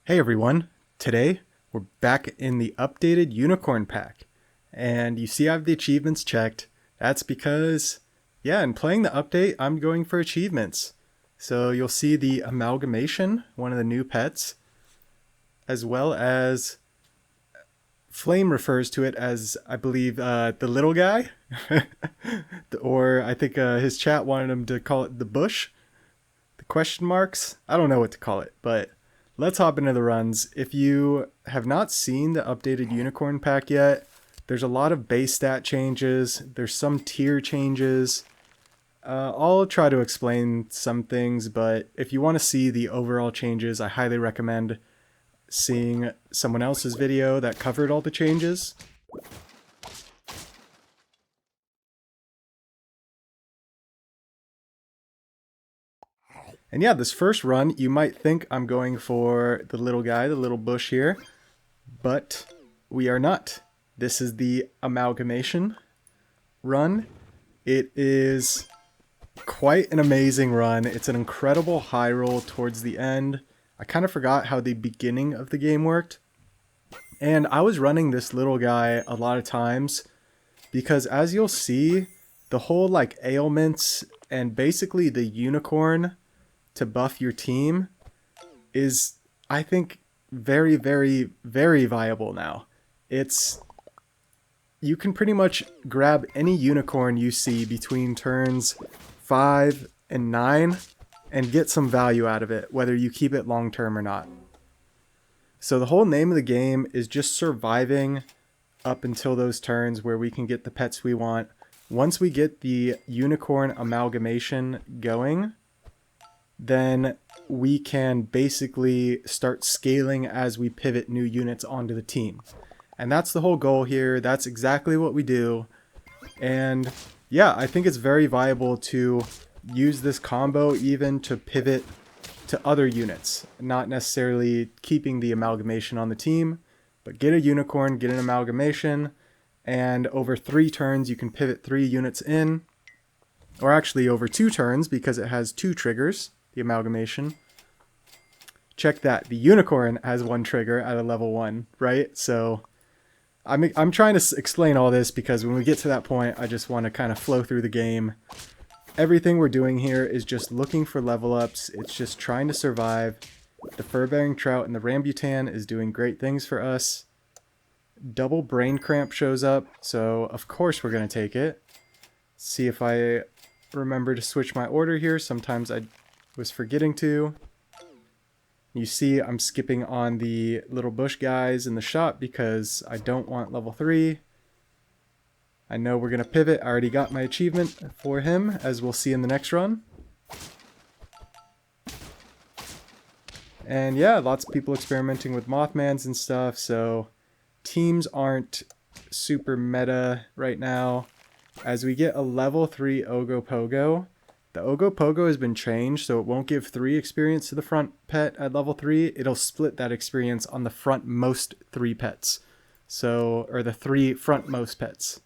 Hey everyone, today we're back in the updated Unicorn Pack. And you see I have the achievements checked. That's because, yeah, in playing the update, I'm going for achievements. So you'll see the Amalgamation, one of the new pets, as well as Flame refers to it as, I believe, the little guy. Or I think his chat wanted him to call it the bush. The question marks? I don't know what to call it, but let's hop into the runs. If you have not seen the updated Unicorn Pack yet, there's a lot of base stat changes. There's some tier changes. I'll try to explain some things, but if you want to see the overall changes, I highly recommend seeing someone else's video that covered all the changes. And yeah, this first run, you might think I'm going for the little guy, the little bush here, but we are not. This is the Amalgamation run. It is quite an amazing run. It's an incredible high roll towards the end. I kind of forgot how the beginning of the game worked. And I was running this little guy a lot of times because, as you'll see, the whole like ailments and basically the unicorn to buff your team is, I think, very, very, very viable now. You can pretty much grab any unicorn you see between turns 5 and 9 and get some value out of it, whether you keep it long term or not. So the whole name of the game is just surviving up until those turns where we can get the pets we want. Once we get the unicorn amalgamation going, then we can basically start scaling as we pivot new units onto the team. And that's the whole goal here. That's exactly what we do. And yeah, I think it's very viable to use this combo even to pivot to other units, not necessarily keeping the amalgamation on the team, but get a unicorn, get an amalgamation, and over 3 turns you can pivot 3 units in, or actually over 2 turns because it has 2 triggers. The amalgamation. Check that. The unicorn has 1 trigger at a level 1, right? So I'm trying to explain all this because when we get to that point, I just want to kind of flow through the game. Everything we're doing here is just looking for level ups. It's just trying to survive. The fur-bearing trout and the rambutan is doing great things for us. Double brain cramp shows up, so of course we're going to take it. See if I remember to switch my order here. Sometimes I was forgetting to. You see I'm skipping on the little bush guys in the shop because I don't want level 3. I know we're going to pivot. I already got my achievement for him, as we'll see in the next run. And yeah, lots of people experimenting with Mothmans and stuff, so teams aren't super meta right now. As we get a level 3 Ogopogo, the Ogopogo has been changed, so it won't give 3 experience to the front pet at level 3. It'll split that experience on the frontmost 3 pets. So, or the 3 frontmost pets.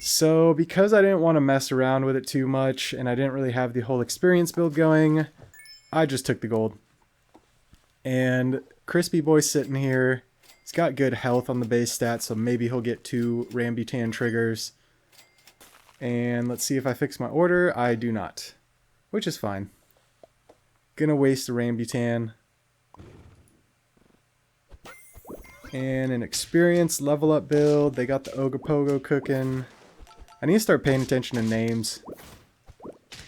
So, because I didn't want to mess around with it too much, and I didn't really have the whole experience build going, I just took the gold. And Crispy Boy's sitting here. He's got good health on the base stats, so maybe he'll get 2 rambutan triggers. And let's see if I fix my order. I do not, which is fine. Gonna waste a rambutan. And an experience level up build. They got the Ogopogo cooking. I need to start paying attention to names.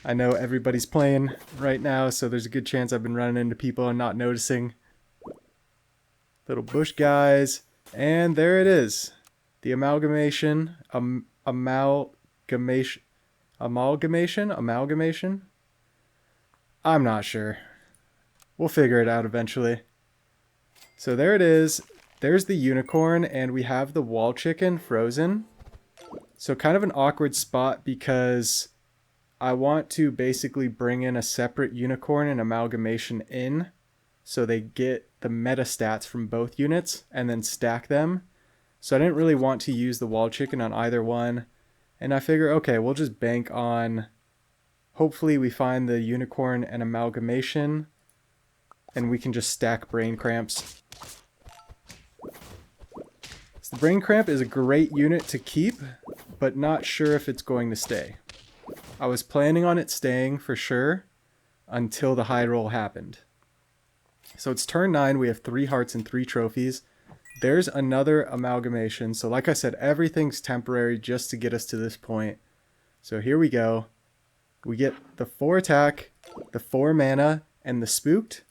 I know everybody's playing right now, so there's a good chance I've been running into people and not noticing. Little bush guys. And there it is. The amalgamation. Amalgamation? I'm not sure. We'll figure it out eventually. So there it is. There's the unicorn, and we have the wall chicken frozen. So kind of an awkward spot because I want to basically bring in a separate unicorn and amalgamation in so they get the meta stats from both units and then stack them. So I didn't really want to use the wall chicken on either one. And I figure, okay, we'll just bank on, hopefully we find the unicorn and amalgamation and we can just stack brain cramps. So the brain cramp is a great unit to keep, but not sure if it's going to stay. I was planning on it staying for sure until the high roll happened. So it's turn 9, we have 3 hearts and 3 trophies. There's another amalgamation. So like I said, everything's temporary just to get us to this point. So here we go. We get the 4 attack, the 4 mana, and the spooked.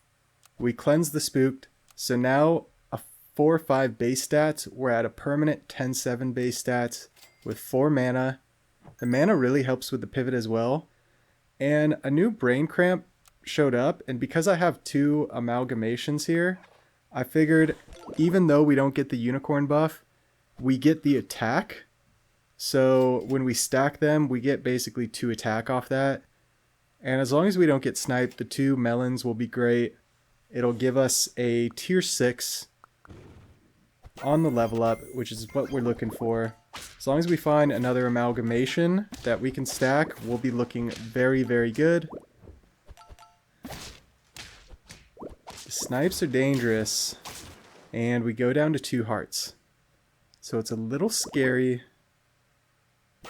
We cleanse the spooked. So now a 4/5 base stats. We're at a permanent 10/7 base stats with 4 mana. The mana really helps with the pivot as well. And a new brain cramp showed up, and because I have 2 amalgamations here, I figured even though we don't get the unicorn buff, we get the attack. So when we stack them, we get basically 2 attack off that. And as long as we don't get sniped, the 2 melons will be great. It'll give us a tier 6 on the level up, which is what we're looking for. As long as we find another amalgamation that we can stack, we'll be looking very, very good. The snipes are dangerous, and we go down to 2 hearts. So it's a little scary,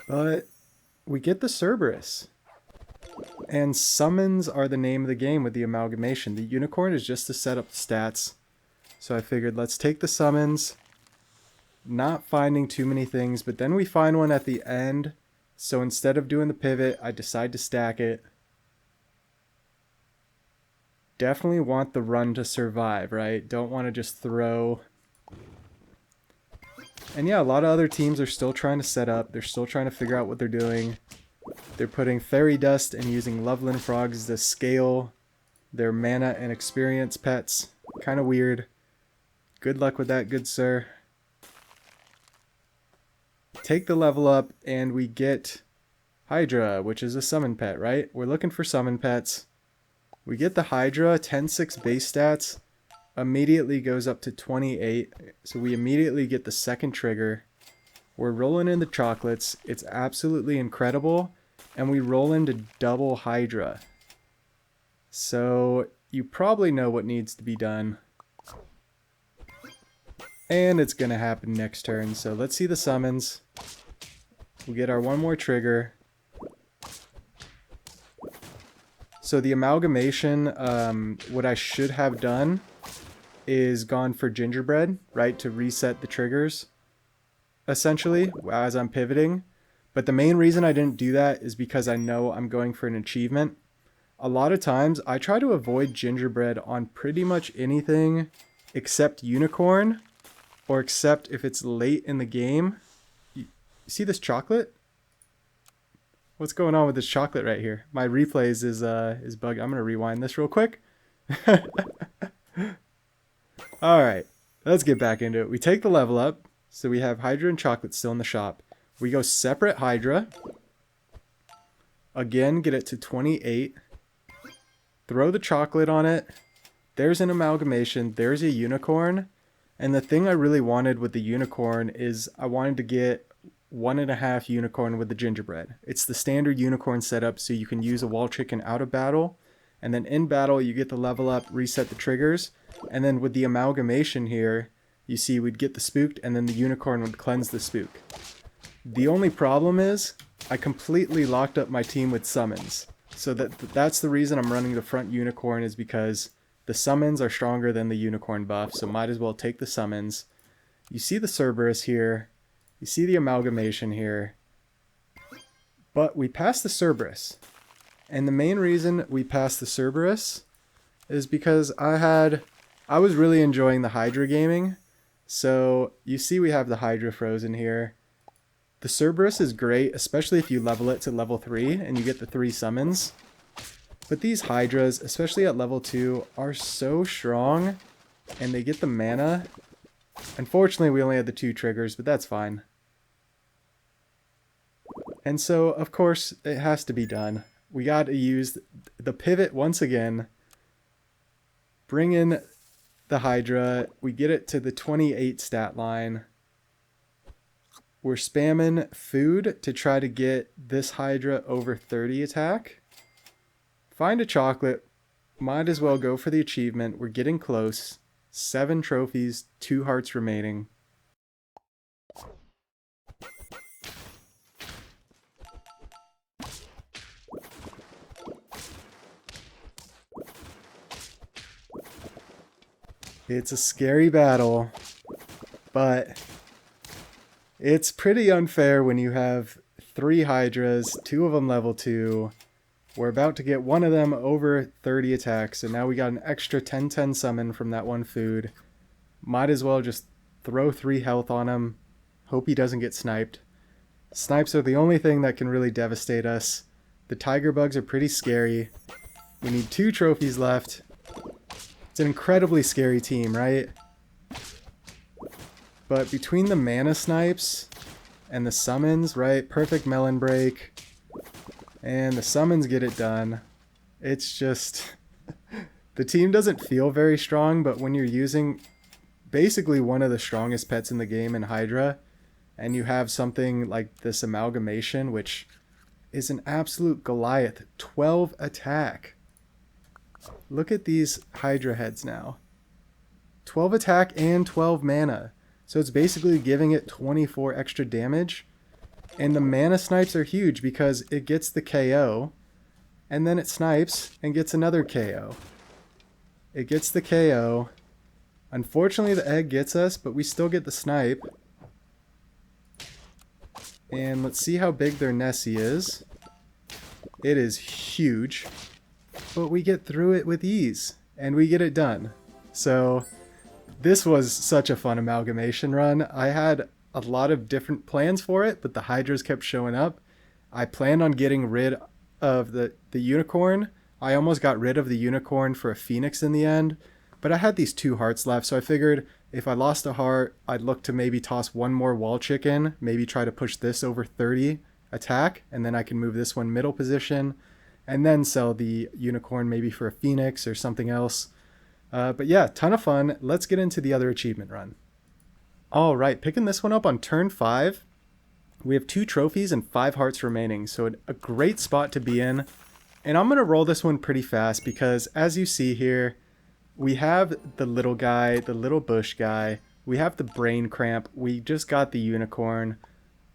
but we get the Cerberus. And summons are the name of the game with the amalgamation. The unicorn is just to set up stats. So I figured let's take the summons, not finding too many things, but then we find one at the end. So instead of doing the pivot, I decide to stack it. Definitely want the run to survive, right? Don't want to just throw. And yeah, a lot of other teams are still trying to set up. They're still trying to figure out what they're doing. They're putting fairy dust and using Loveland frogs to scale their mana and experience pets. Kind of weird. Good luck with that, good sir. Take the level up and we get Hydra, which is a summon pet, right? We're looking for summon pets. We get the Hydra, 10/6 base stats, immediately goes up to 28. So we immediately get the second trigger. We're rolling in the chocolates. It's absolutely incredible. And we roll into double Hydra. So you probably know what needs to be done. And it's going to happen next turn. So let's see the summons. We get our 1 more trigger. So the amalgamation, what I should have done is gone for gingerbread, right? To reset the triggers, essentially, as I'm pivoting. But the main reason I didn't do that is because I know I'm going for an achievement. A lot of times I try to avoid gingerbread on pretty much anything except unicorn, or except if it's late in the game. You see this chocolate? What's going on with this chocolate right here? My replays is bugged. I'm gonna rewind this real quick. All right, let's get back into it. We take the level up, so we have Hydra and chocolate still in the shop. We go separate Hydra. Again, get it to 28. Throw the chocolate on it. There's an amalgamation. There's a unicorn. And the thing I really wanted with the unicorn is I wanted to get 1.5 unicorn with the gingerbread. It's the standard unicorn setup, so you can use a wall chicken out of battle. And then in battle, you get the level up, reset the triggers. And then with the amalgamation here, you see we'd get the spooked, and then the unicorn would cleanse the spook. The only problem is I completely locked up my team with summons. So that's the reason I'm running the front unicorn, is because the summons are stronger than the unicorn buff, so might as well take the summons. You see the Cerberus here. You see the amalgamation here. But we passed the Cerberus. And the main reason we passed the Cerberus is because I was really enjoying the Hydra gaming. So you see we have the Hydra frozen here. The Cerberus is great, especially if you level it to level 3 and you get the 3 summons. But these Hydras, especially at level 2, are so strong, and they get the mana. Unfortunately, we only had the 2 triggers, but that's fine. And so, of course, it has to be done. We got to use the pivot once again. Bring in the Hydra. We get it to the 28 stat line. We're spamming food to try to get this Hydra over 30 attack. Find a chocolate. Might as well go for the achievement. We're getting close. 7 trophies, 2 hearts remaining. It's a scary battle, but it's pretty unfair when you have 3 Hydras, 2 of them level 2. We're about to get one of them over 30 attacks, and now we got an extra 10-10 summon from that one food. Might as well just throw 3 health on him. Hope he doesn't get sniped. Snipes are the only thing that can really devastate us. The tiger bugs are pretty scary. We need 2 trophies left. It's an incredibly scary team, right? But between the mana snipes and the summons, right? Perfect melon break. And the summons get it done. It's just... the team doesn't feel very strong, but when you're using basically one of the strongest pets in the game in Hydra, and you have something like this Amalgamation, which is an absolute Goliath. 12 attack. Look at these Hydra heads now. 12 attack and 12 mana. So it's basically giving it 24 extra damage. And the mana snipes are huge because it gets the KO. And then it snipes and gets another KO. It gets the KO. Unfortunately the egg gets us, but we still get the snipe. And let's see how big their Nessie is. It is huge. But we get through it with ease, and we get it done. So this was such a fun Amalgamation run. I had a lot of different plans for it, but the Hydras kept showing up. I planned on getting rid of the unicorn. I almost got rid of the unicorn for a phoenix in the end, but I had these 2 hearts left, so I figured if I lost a heart, I'd look to maybe toss one more wall chicken, maybe try to push this over 30 attack, and then I can move this one middle position, and then sell the unicorn maybe for a phoenix or something else. But yeah, ton of fun. Let's get into the other achievement run. All right, picking this one up on turn 5. We have 2 trophies and 5 hearts remaining, so a great spot to be in. And I'm going to roll this one pretty fast because as you see here, we have the little guy, the little bush guy. We have the brain cramp. We just got the unicorn.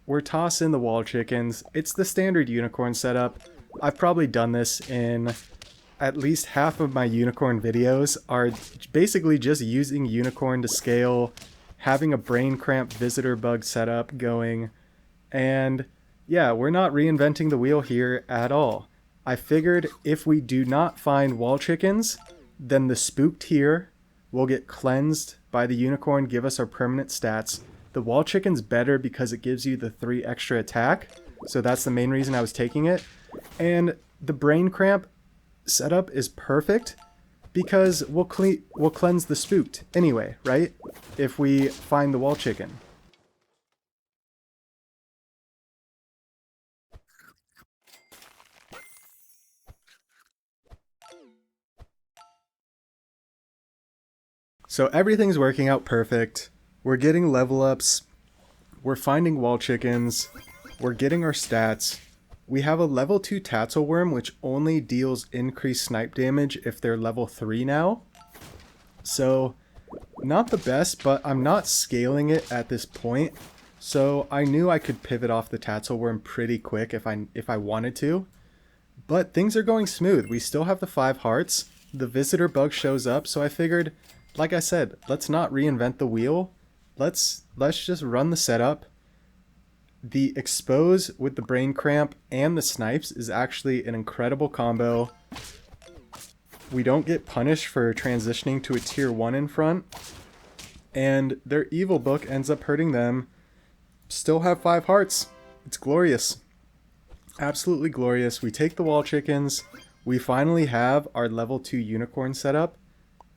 We're tossing the wall chickens. It's the standard unicorn setup. I've probably done this in at least half of my unicorn videos, are basically just using unicorn to scale, having a brain cramp visitor bug setup going, and yeah, we're not reinventing the wheel here at all. I figured if we do not find wall chickens, then the spooked here will get cleansed by the unicorn, give us our permanent stats. The wall chicken's better because it gives you the 3 extra attack, so that's the main reason I was taking it. And the brain cramp setup is perfect because we'll cleanse the spooked anyway, right? If we find the wall chicken. So everything's working out perfect. We're getting level ups. We're finding wall chickens. We're getting our stats. We have a level 2 Tatzelworm, which only deals increased snipe damage if they're level 3 now. So, not the best, but I'm not scaling it at this point. So I knew I could pivot off the Tatzelworm pretty quick if I wanted to. But things are going smooth. We still have the 5 hearts. The visitor bug shows up, so I figured, like I said, let's not reinvent the wheel. Let's just run the setup. The expose with the brain cramp and the snipes is actually an incredible combo. We don't get punished for transitioning to a tier 1 in front. And their evil book ends up hurting them. Still have 5 hearts. It's glorious. Absolutely glorious. We take the wall chickens. We finally have our level 2 unicorn setup.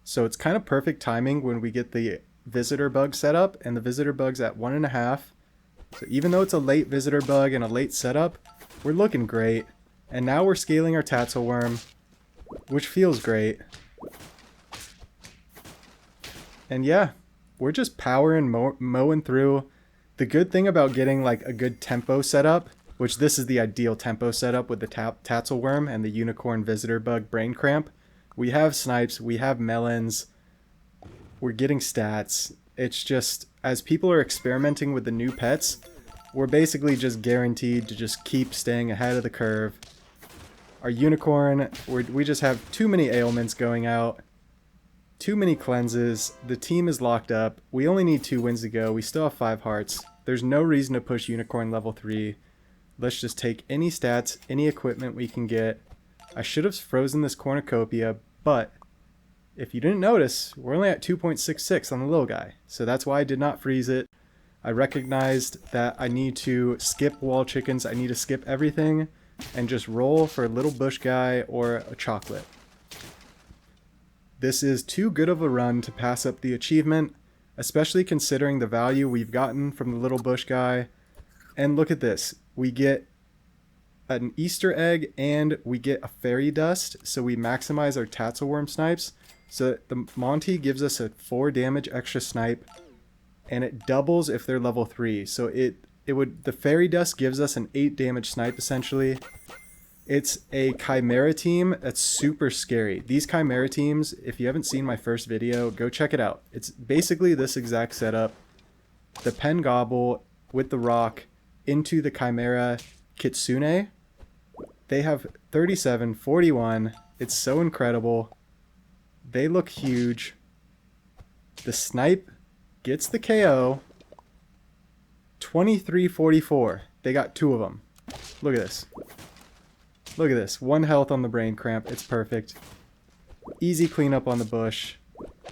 So it's kind of perfect timing when we get the visitor bug setup, and the visitor bug's at 1.5. So even though it's a late visitor bug and a late setup, we're looking great. And now we're scaling our Tatzelworm, which feels great. And yeah, we're just powering, mowing through. The good thing about getting like a good tempo setup, which this is the ideal tempo setup with the Tatzelworm and the unicorn visitor bug brain cramp, We have snipes, we have melons, we're getting stats. It's just, as people are experimenting with the new pets, we're basically just guaranteed to just keep staying ahead of the curve. Our unicorn, we just have too many ailments going out. Too many cleanses. The team is locked up. We only need 2 wins to go. We still have 5 hearts. There's no reason to push unicorn level 3. Let's just take any stats, any equipment we can get. I should have frozen this cornucopia, but if you didn't notice, we're only at 2.66 on the little guy. So that's why I did not freeze it. I recognized that I need to skip wall chickens. I need to skip everything and just roll for a little bush guy or a chocolate. This is too good of a run to pass up the achievement, especially considering the value we've gotten from the little bush guy. And look at this. We get an Easter egg and we get a fairy dust, so we maximize our Tatzelworm snipes. So the Monty gives us a 4 damage extra snipe, and it doubles if they're level 3. So the fairy dust gives us an 8 damage snipe essentially. It's a Chimera team that's super scary. These Chimera teams, if you haven't seen my first video, go check it out. It's basically this exact setup. The Pen Gobble with the rock into the Chimera Kitsune. They have 37, 41. It's so incredible. They look huge. The snipe gets the KO. 23-44. They got 2 of them. Look at this. Look at this. 1 health on the brain cramp. It's perfect. Easy cleanup on the bush.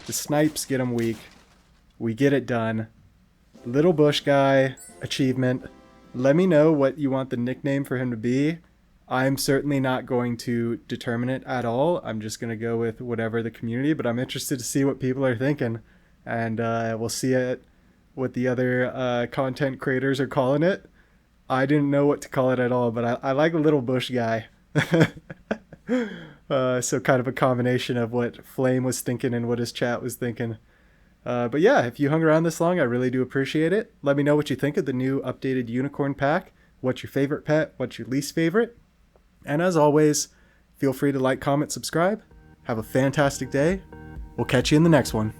The snipes get them weak. We get it done. Little bush guy achievement. Let me know what you want the nickname for him to be. I'm certainly not going to determine it at all. I'm just going to go with whatever the community, but I'm interested to see what people are thinking. And we'll see what the other content creators are calling it. I didn't know what to call it at all, but I like a little bush guy. So kind of a combination of what Flame was thinking and what his chat was thinking. But yeah, if you hung around this long, I really do appreciate it. Let me know what you think of the new updated unicorn pack. What's your favorite pet? What's your least favorite? And as always, feel free to like, comment, subscribe. Have a fantastic day. We'll catch you in the next one.